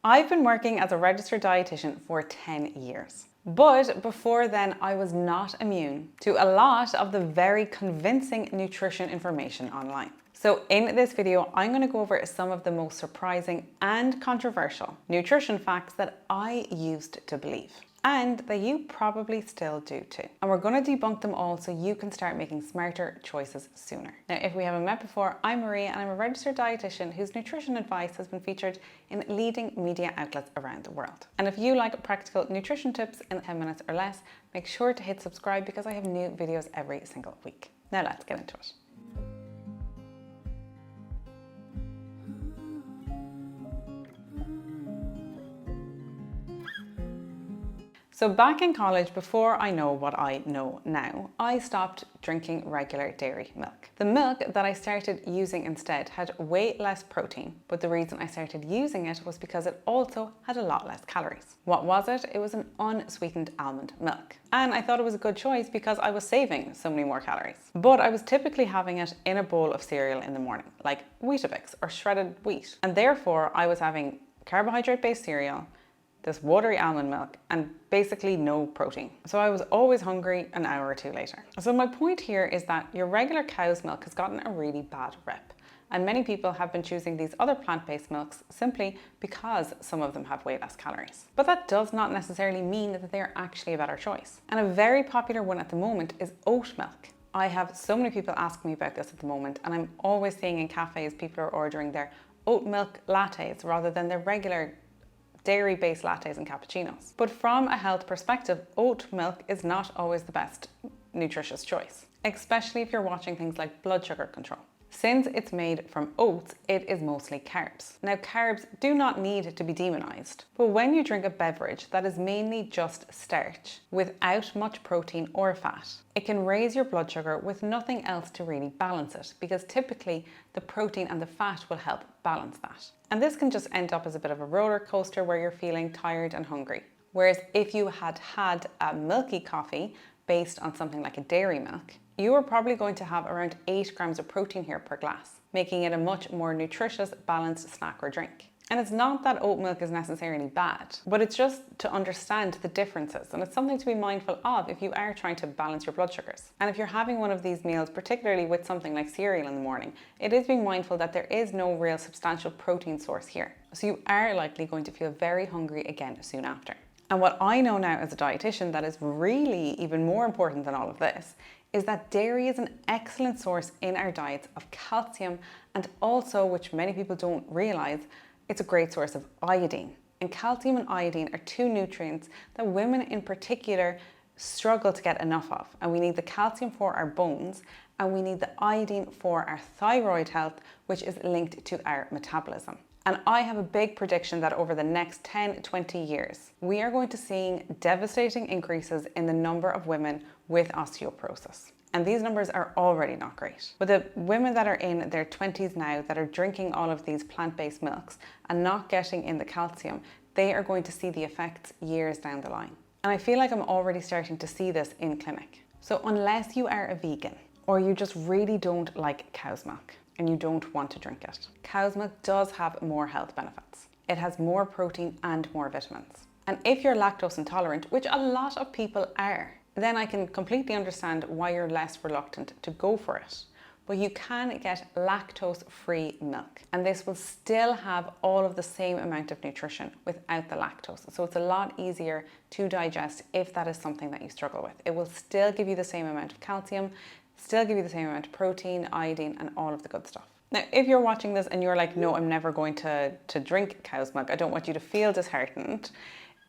I've been working as a registered dietitian for 10 years. But before then, I was not immune to a lot of the very convincing nutrition information online. So in this video, I'm going to go over some of the most surprising and controversial nutrition facts that I used to believe, and that you probably still do too. And we're going to debunk them all so you can start making smarter choices sooner. Now, if we haven't met before, I'm Maria and I'm a registered dietitian whose nutrition advice has been featured in leading media outlets around the world. And if you like practical nutrition tips in 10 minutes or less, make sure to hit subscribe because I have new videos every single week. Now let's get into it. So back in college, before I know what I know now, I stopped drinking regular dairy milk. The milk that I started using instead had way less protein, but the reason I started using it was because it also had a lot less calories. What was it? It was an unsweetened almond milk. And I thought it was a good choice because I was saving so many more calories. But I was typically having it in a bowl of cereal in the morning, like Weetabix or shredded wheat. And therefore I was having carbohydrate-based cereal, this watery almond milk, and basically no protein. So I was always hungry an hour or two later. So my point here is that your regular cow's milk has gotten a really bad rep. And many people have been choosing these other plant-based milks simply because some of them have way less calories. But that does not necessarily mean that they're actually a better choice. And a very popular one at the moment is oat milk. I have so many people asking me about this at the moment, and I'm always seeing in cafes people are ordering their oat milk lattes rather than their regular dairy-based lattes and cappuccinos. But from a health perspective, oat milk is not always the best nutritious choice, especially if you're watching things like blood sugar control. Since it's made from oats, it is mostly carbs. Now, carbs do not need to be demonized, but when you drink a beverage that is mainly just starch without much protein or fat, it can raise your blood sugar with nothing else to really balance it, because typically the protein and the fat will help balance that. And this can just end up as a bit of a roller coaster where you're feeling tired and hungry. Whereas if you had had a milky coffee based on something like a dairy milk, you are probably going to have around 8 grams of protein here per glass, making it a much more nutritious, balanced snack or drink. And it's not that oat milk is necessarily bad, but it's just to understand the differences, and it's something to be mindful of if you are trying to balance your blood sugars. And if you're having one of these meals, particularly with something like cereal in the morning, it is being mindful that there is no real substantial protein source here. So you are likely going to feel very hungry again soon after. And what I know now as a dietitian that is really even more important than all of this is that dairy is an excellent source in our diets of calcium, and also, which many people don't realize, it's a great source of iodine. And calcium and iodine are two nutrients that women in particular struggle to get enough of. And we need the calcium for our bones, and we need the iodine for our thyroid health, which is linked to our metabolism. And I have a big prediction that over the next 10-20 years, we are going to see devastating increases in the number of women with osteoporosis. And these numbers are already not great. But the women that are in their 20s now that are drinking all of these plant-based milks and not getting in the calcium, they are going to see the effects years down the line. And I feel like I'm already starting to see this in clinic. So unless you are a vegan or you just really don't like cow's milk and you don't want to drink it, cow's milk does have more health benefits. It has more protein and more vitamins. And if you're lactose intolerant, which a lot of people are, then I can completely understand why you're less reluctant to go for it. But you can get lactose-free milk, and this will still have all of the same amount of nutrition without the lactose. So it's a lot easier to digest if that is something that you struggle with. It will still give you the same amount of calcium, still give you the same amount of protein, iodine, and all of the good stuff. Now, if you're watching this and you're like, no, I'm never going to drink cow's milk, I don't want you to feel disheartened.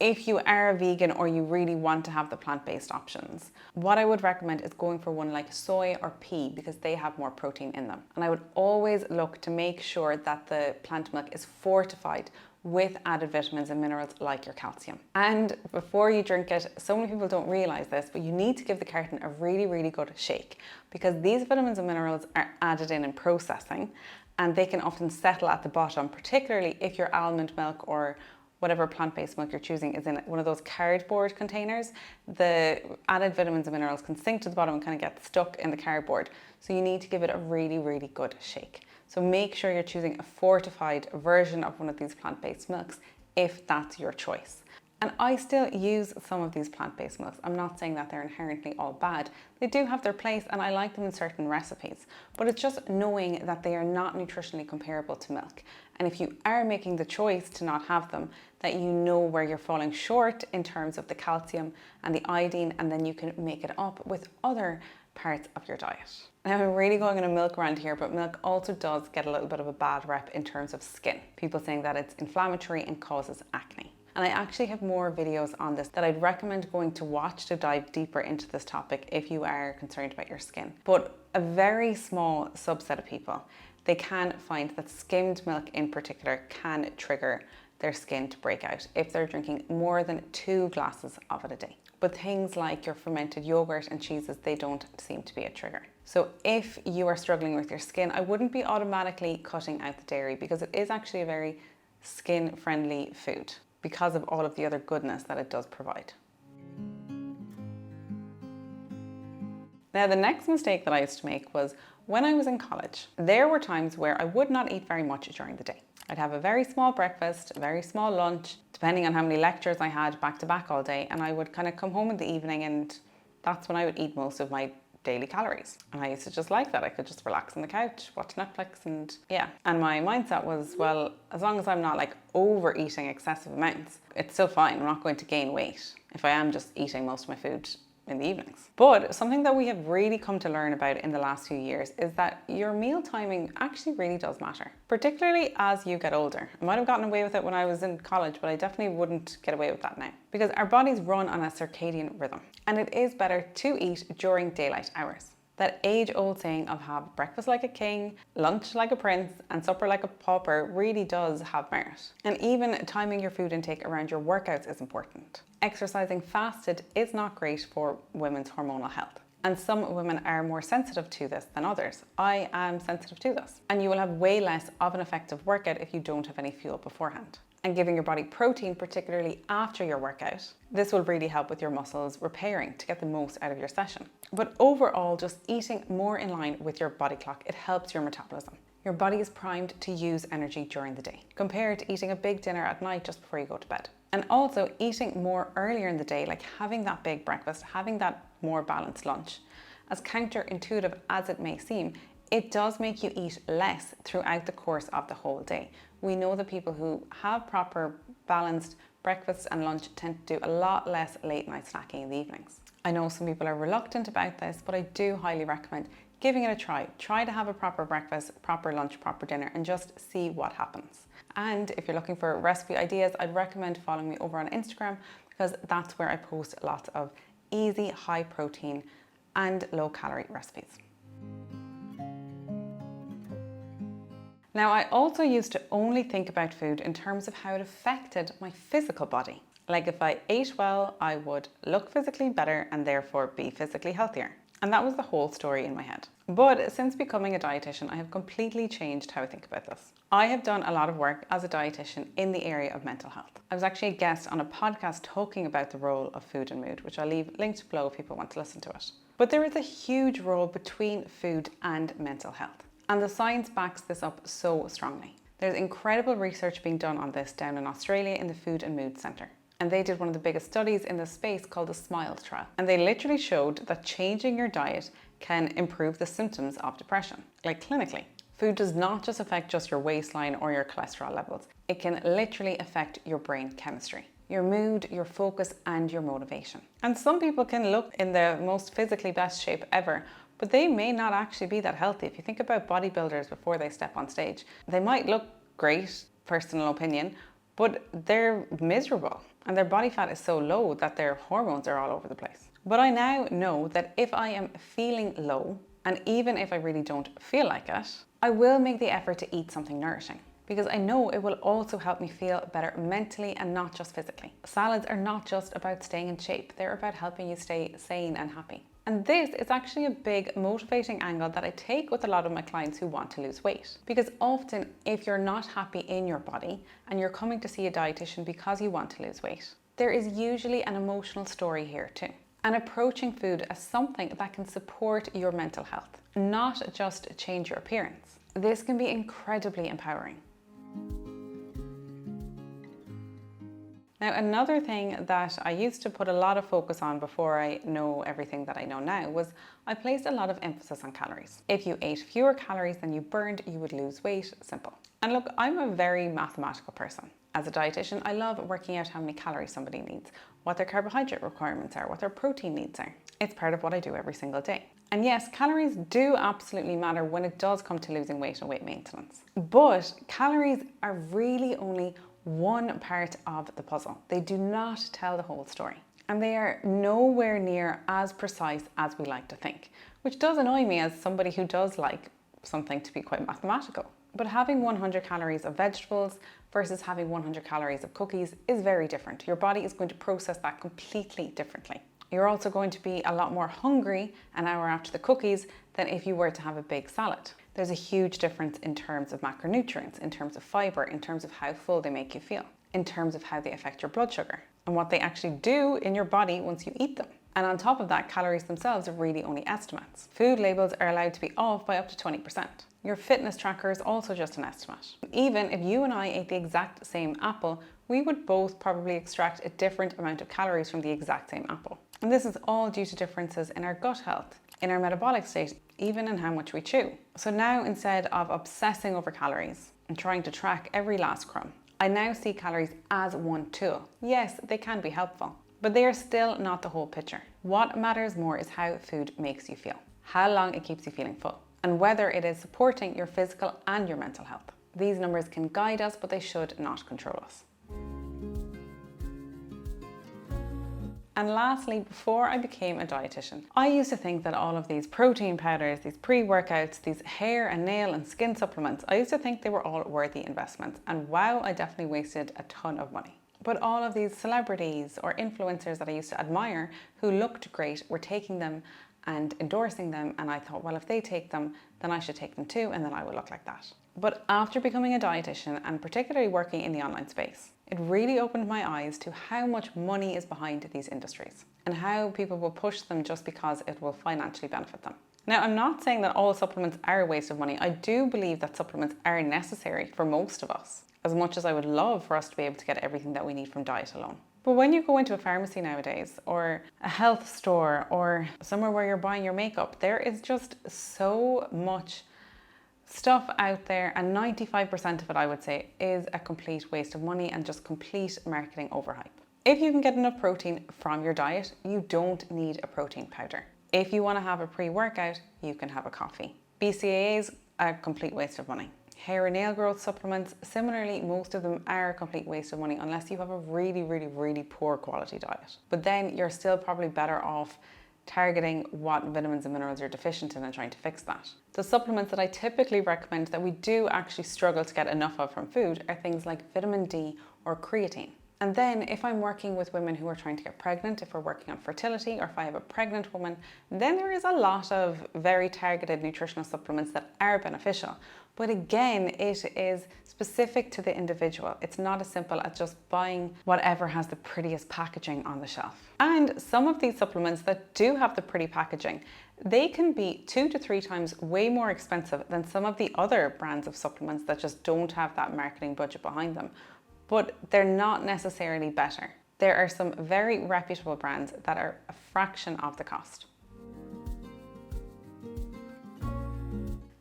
If you are a vegan or you really want to have the plant-based options, what I would recommend is going for one like soy or pea, because they have more protein in them. And I would always look to make sure that the plant milk is fortified with added vitamins and minerals like your calcium. And before you drink it, so many people don't realize this, but you need to give the carton a really, really good shake, because these vitamins and minerals are added in processing, and they can often settle at the bottom, particularly if your almond milk or whatever plant-based milk you're choosing is in one of those cardboard containers. The added vitamins and minerals can sink to the bottom and kind of get stuck in the cardboard. So you need to give it a really, really good shake. So make sure you're choosing a fortified version of one of these plant-based milks if that's your choice. And I still use some of these plant-based milks. I'm not saying that they're inherently all bad. They do have their place and I like them in certain recipes, but it's just knowing that they are not nutritionally comparable to milk. And if you are making the choice to not have them, that you know where you're falling short in terms of the calcium and the iodine, and then you can make it up with other parts of your diet. Now I'm really going on a milk rant here, but milk also does get a little bit of a bad rep in terms of skin. People saying that it's inflammatory and causes acne. And I actually have more videos on this that I'd recommend going to watch to dive deeper into this topic if you are concerned about your skin. But a very small subset of people, they can find that skimmed milk in particular can trigger their skin to break out if they're drinking more than 2 glasses of it a day. But things like your fermented yogurt and cheeses, they don't seem to be a trigger. So if you are struggling with your skin, I wouldn't be automatically cutting out the dairy, because it is actually a very skin-friendly food because of all of the other goodness that it does provide. Now, the next mistake that I used to make was when I was in college. There were times where I would not eat very much during the day. I'd have a very small breakfast, a very small lunch, depending on how many lectures I had back to back all day, and I would kind of come home in the evening, and that's when I would eat most of my daily calories. And I used to just like that. I could just relax on the couch, watch Netflix, and yeah. And my mindset was, well, as long as I'm not like overeating excessive amounts, it's still fine. I'm not going to gain weight if I am just eating most of my food in the evenings. But something that we have really come to learn about in the last few years is that your meal timing actually really does matter, particularly as you get older. I might have gotten away with it when I was in college, but I definitely wouldn't get away with that now, because our bodies run on a circadian rhythm, and it is better to eat during daylight hours. That age-old saying of have breakfast like a king, lunch like a prince, and supper like a pauper really does have merit. And even timing your food intake around your workouts is important. Exercising fasted is not great for women's hormonal health. And some women are more sensitive to this than others. I am sensitive to this. And you will have way less of an effective workout if you don't have any fuel beforehand. And giving your body protein, particularly after your workout, this will really help with your muscles repairing to get the most out of your session. But overall, just eating more in line with your body clock, it helps your metabolism. Your body is primed to use energy during the day, compared to eating a big dinner at night just before you go to bed. And also eating more earlier in the day, like having that big breakfast, having that more balanced lunch. As counterintuitive as it may seem, it does make you eat less throughout the course of the whole day. We know that people who have proper balanced breakfast and lunch tend to do a lot less late night snacking in the evenings. I know some people are reluctant about this, but I do highly recommend giving it a try. Try to have a proper breakfast, proper lunch, proper dinner, and just see what happens. And if you're looking for recipe ideas, I'd recommend following me over on Instagram, because that's where I post lots of easy, high protein and low calorie recipes. Now, I also used to only think about food in terms of how it affected my physical body. Like if I ate well, I would look physically better and therefore be physically healthier. And that was the whole story in my head. But since becoming a dietitian, I have completely changed how I think about this. I have done a lot of work as a dietitian in the area of mental health. I was actually a guest on a podcast talking about the role of food and mood, which I'll leave linked below if people want to listen to it. But there is a huge role between food and mental health. And the science backs this up so strongly. There's incredible research being done on this down in Australia in the Food and Mood Centre. And they did one of the biggest studies in this space called the SMILES trial. And they literally showed that changing your diet can improve the symptoms of depression, like clinically. Food does not just affect just your waistline or your cholesterol levels. It can literally affect your brain chemistry, your mood, your focus, and your motivation. And some people can look in the most physically best shape ever, but they may not actually be that healthy. If you think about bodybuilders before they step on stage, they might look great, personal opinion, but they're miserable and their body fat is so low that their hormones are all over the place. But I now know that if I am feeling low, and even if I really don't feel like it, I will make the effort to eat something nourishing, because I know it will also help me feel better mentally and not just physically. Salads are not just about staying in shape, they're about helping you stay sane and happy. And this is actually a big motivating angle that I take with a lot of my clients who want to lose weight. Because often if you're not happy in your body and you're coming to see a dietitian because you want to lose weight, there is usually an emotional story here too. And approaching food as something that can support your mental health, not just change your appearance. This can be incredibly empowering. Now, another thing that I used to put a lot of focus on before I know everything that I know now was I placed a lot of emphasis on calories. If you ate fewer calories than you burned, you would lose weight. Simple. And look, I'm a very mathematical person. As a dietitian, I love working out how many calories somebody needs, what their carbohydrate requirements are, what their protein needs are. It's part of what I do every single day. And yes, calories do absolutely matter when it does come to losing weight and weight maintenance. But calories are really only one part of the puzzle. They do not tell the whole story. And they are nowhere near as precise as we like to think, which does annoy me as somebody who does like something to be quite mathematical. But having 100 calories of vegetables versus having 100 calories of cookies is very different. Your body is going to process that completely differently. You're also going to be a lot more hungry an hour after the cookies than if you were to have a big salad. There's a huge difference in terms of macronutrients, in terms of fiber, in terms of how full they make you feel, in terms of how they affect your blood sugar, and what they actually do in your body once you eat them. And on top of that, calories themselves are really only estimates. Food labels are allowed to be off by up to 20%. Your fitness tracker is also just an estimate. Even if you and I ate the exact same apple, we would both probably extract a different amount of calories from the exact same apple. And this is all due to differences in our gut health, in our metabolic state, even in how much we chew. So now, instead of obsessing over calories and trying to track every last crumb, I now see calories as one tool. Yes, they can be helpful, but they are still not the whole picture. What matters more is how food makes you feel, how long it keeps you feeling full, and whether it is supporting your physical and your mental health. These numbers can guide us, but they should not control us. And lastly, before I became a dietitian, I used to think that all of these protein powders, these pre-workouts, these hair and nail and skin supplements, I used to think they were all worthy investments. And wow, I definitely wasted a ton of money. But all of these celebrities or influencers that I used to admire who looked great were taking them and endorsing them, and I thought, well, if they take them, then I should take them too, and then I will look like that. But after becoming a dietitian, and particularly working in the online space, it really opened my eyes to how much money is behind these industries and how people will push them just because it will financially benefit them. Now, I'm not saying that all supplements are a waste of money. I do believe that supplements are necessary for most of us, as much as I would love for us to be able to get everything that we need from diet alone. But when you go into a pharmacy nowadays, or a health store, or somewhere where you're buying your makeup, there is just so much stuff out there, and 95% of it, I would say, is a complete waste of money and just complete marketing overhype. If you can get enough protein from your diet, you don't need a protein powder. If you want to have a pre-workout, you can have a coffee. BCAAs are a complete waste of money. Hair and nail growth supplements, similarly, most of them are a complete waste of money unless you have a really poor quality diet. But then you're still probably better off targeting what vitamins and minerals you're deficient in and trying to fix that. The supplements that I typically recommend that we do actually struggle to get enough of from food are things like vitamin D or creatine. And then if I'm working with women who are trying to get pregnant, if we're working on fertility, or if I have a pregnant woman, then there is a lot of very targeted nutritional supplements that are beneficial. But again, it is specific to the individual. It's not as simple as just buying whatever has the prettiest packaging on the shelf. And some of these supplements that do have the pretty packaging, they can be 2 to 3 times way more expensive than some of the other brands of supplements that just don't have that marketing budget behind them. But they're not necessarily better. There are some very reputable brands that are a fraction of the cost.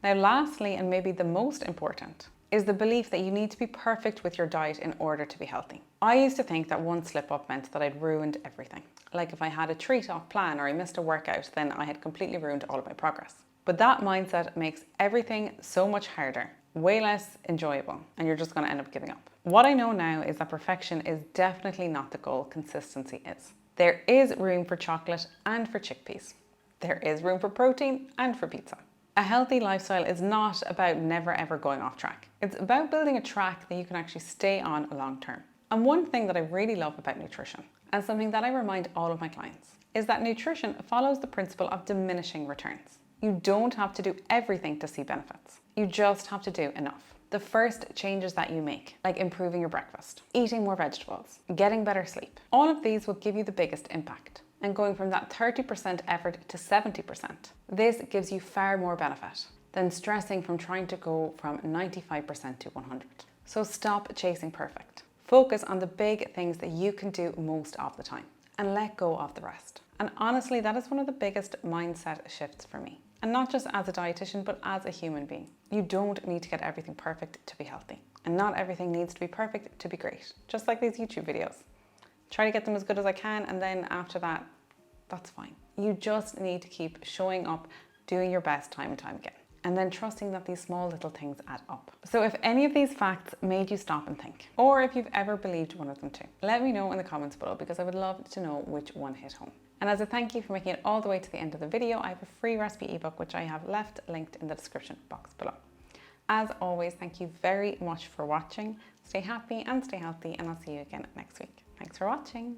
Now, lastly, and maybe the most important, is the belief that you need to be perfect with your diet in order to be healthy. I used to think that one slip up meant that I'd ruined everything. Like if I had a treat off plan or I missed a workout, then I had completely ruined all of my progress. But that mindset makes everything so much harder, way less enjoyable, and you're just going to end up giving up. What I know now is that perfection is definitely not the goal, consistency is. There is room for chocolate and for chickpeas. There is room for protein and for pizza. A healthy lifestyle is not about never ever going off track. It's about building a track that you can actually stay on long term. And one thing that I really love about nutrition, and something that I remind all of my clients, is that nutrition follows the principle of diminishing returns. You don't have to do everything to see benefits. You just have to do enough. The first changes that you make, like improving your breakfast, eating more vegetables, getting better sleep, all of these will give you the biggest impact. And going from that 30% effort to 70%, this gives you far more benefit than stressing from trying to go from 95% to 100. So stop chasing perfect. Focus on the big things that you can do most of the time and let go of the rest. And honestly, that is one of the biggest mindset shifts for me. And not just as a dietitian, but as a human being. You don't need to get everything perfect to be healthy. And not everything needs to be perfect to be great. Just like these YouTube videos. Try to get them as good as I can, and then after that, that's fine. You just need to keep showing up, doing your best time and time again. And then trusting that these small little things add up. So if any of these facts made you stop and think, or if you've ever believed one of them too, let me know in the comments below, because I would love to know which one hit home. And as a thank you for making it all the way to the end of the video, I have a free recipe ebook which I have left linked in the description box below. As always, thank you very much for watching. Stay happy and stay healthy, and I'll see you again next week. Thanks for watching.